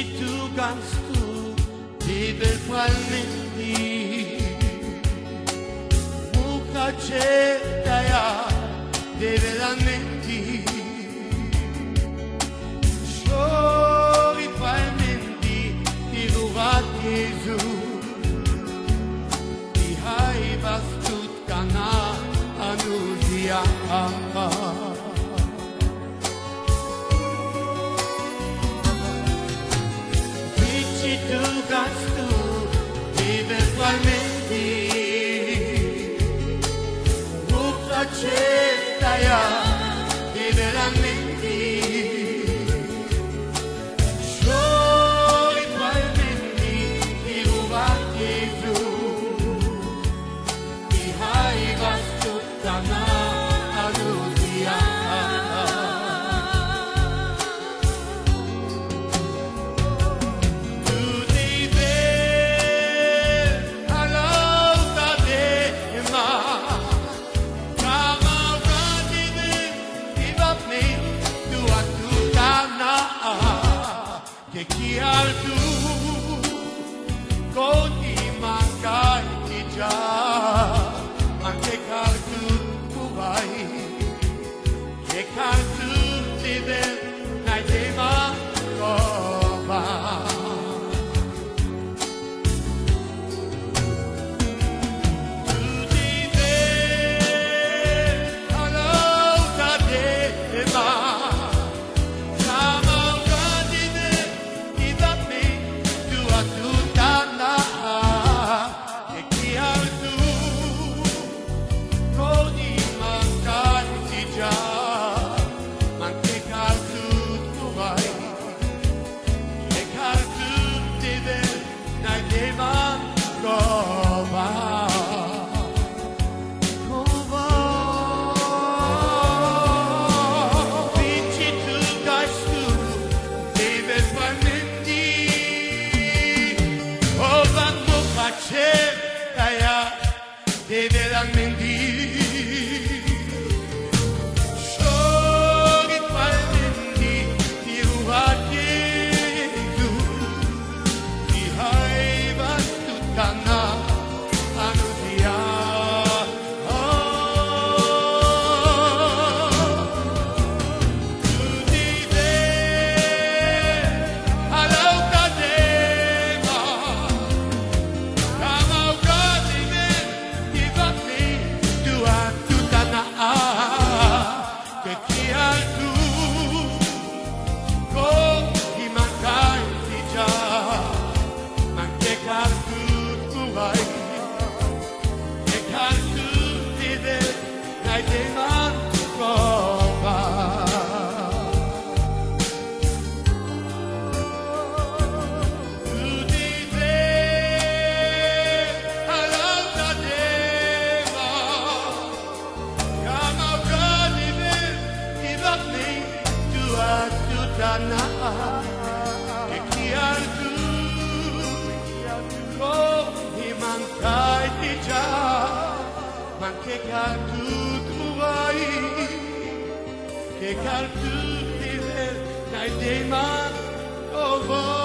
tu gastu vive palmenti muka cetaya deve lamenti shori palmenti di ruvat Gesù di hai bastut kana anusia tu gastu eventualmente muka cetaya veramente shori palmenti di ruvat Gesù di hai gastu kana anusia che chi al tu coti mangai ti già anche cal tu vai che cal tu ti del nai tema cova tu ti ver all'auta de ma deve lamenti shori palmenti di ruvat Gesù di hai bastut kana anusia tu ti ver all'auta dema che chi al tu con chi mancanti già ma che cal tu vai che cal tu ti del dai te manco che chi al tu mi mancai di già ma che cal tu trovai che cal tu ti ver dai te manco